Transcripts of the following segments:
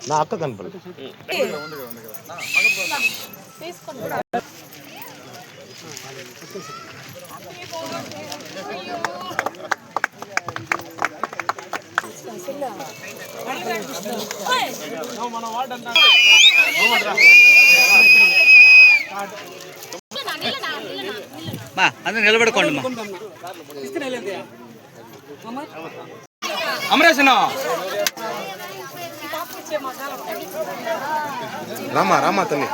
నా అక్క కనపడు అందరూ నిలబడుకోండి అమరేశన రామా రామా తల్లి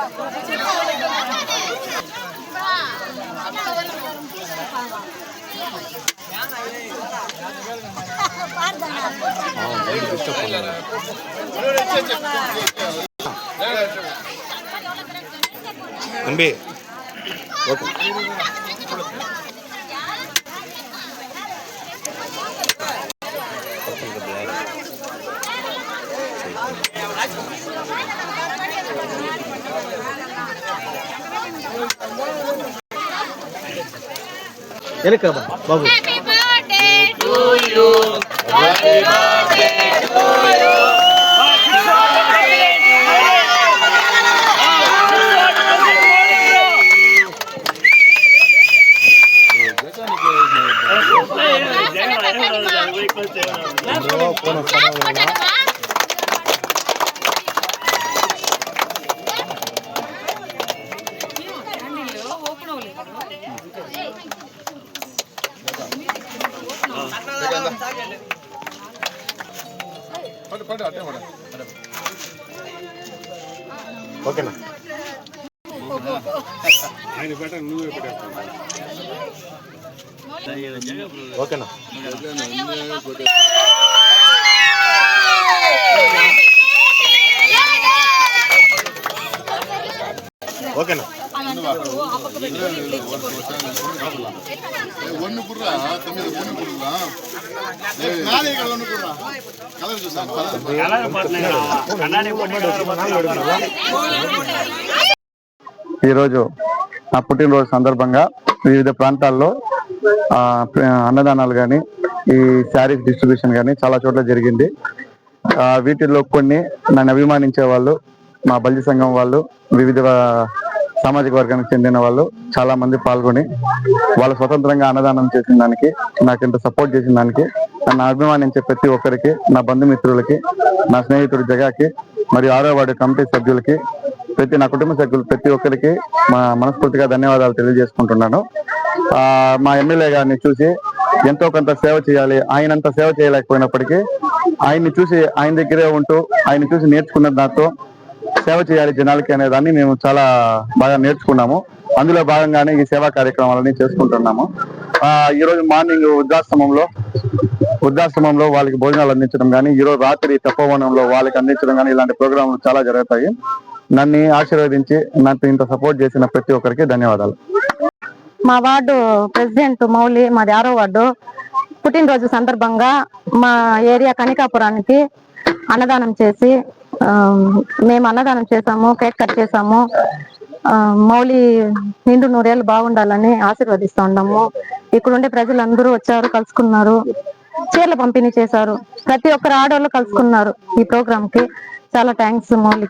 తంబి ఓకే వెనక బాబు ఓకేనా ఓకేనా ఓకేనా ஒன்று குடுறா தம்பி ஒன்று குடுறா நாளைக்கு ஒன்று குடுறா கலர் ఈరోజు నా పుట్టినరోజు సందర్భంగా వివిధ ప్రాంతాల్లో అన్నదానాలు కానీ ఈ శారీస్ డిస్ట్రిబ్యూషన్ కానీ చాలా చోట్ల జరిగింది. వీటిల్లో కొన్ని నన్ను అభిమానించే వాళ్ళు, మా బల్జి సంఘం వాళ్ళు, వివిధ సామాజిక వర్గానికి చెందిన వాళ్ళు చాలా మంది పాల్గొని వాళ్ళు స్వతంత్రంగా అన్నదానం చేసిన దానికి, నాకు ఇంత సపోర్ట్ చేసిన దానికి, నన్ను అభిమానించే ప్రతి ఒక్కరికి, నా బంధుమిత్రులకి, నా స్నేహితుడి జగాకి, మరియు 6వ వార్డు కమిటీ సభ్యులకి, నా కుటుంబ సభ్యులు ప్రతి ఒక్కరికి మా మనస్ఫూర్తిగా ధన్యవాదాలు తెలియజేసుకుంటున్నాను. మా ఎమ్మెల్యే గారిని చూసి ఎంతో కొంత సేవ చేయాలి, ఆయనంత సేవ చేయలేకపోయినప్పటికీ ఆయన్ని చూసి ఆయన దగ్గరే ఉంటూ ఆయన చూసి నేర్చుకున్న దాంతో సేవ చేయాలి జనాలకి అనేదాన్ని మేము చాలా బాగా నేర్చుకున్నాము. అందులో భాగంగానే ఈ సేవా కార్యక్రమాలని చేసుకుంటున్నాము. ఈరోజు మార్నింగ్ వృద్ధాశ్రమంలో వాళ్ళకి భోజనాలు అందించడం కానీ, ఈరోజు రాత్రి తపోవనంలో వాళ్ళకి అందించడం కానీ, ఇలాంటి ప్రోగ్రాంలు చాలా జరుగుతాయి. నన్ను ఆశీర్వదించి నాకు ఇంత సపోర్ట్ చేసిన ప్రతి ఒక్కరికి ధన్యవాదాలు. మా వార్డు ప్రెసిడెంట్ మౌలి, మాది 6వ వార్డు, పుట్టినరోజు సందర్భంగా మా ఏరియా కనికాపురానికి అన్నదానం చేసి మేము అన్నదానం చేసాము, కేక్ కట్ చేసాము. మౌలి నిండు 100 ఏళ్ళు బాగుండాలని ఆశీర్వదిస్తూ ఉన్నాము. ఇక్కడ ఉండే ప్రజలందరూ వచ్చారు, కలుసుకున్నారు, చీరలు పంపిణీ చేశారు. ప్రతి ఒక్కరు ఆడవాళ్ళు కలుసుకున్నారు ఈ ప్రోగ్రామ్ కి. చాలా థ్యాంక్స్ మౌలి.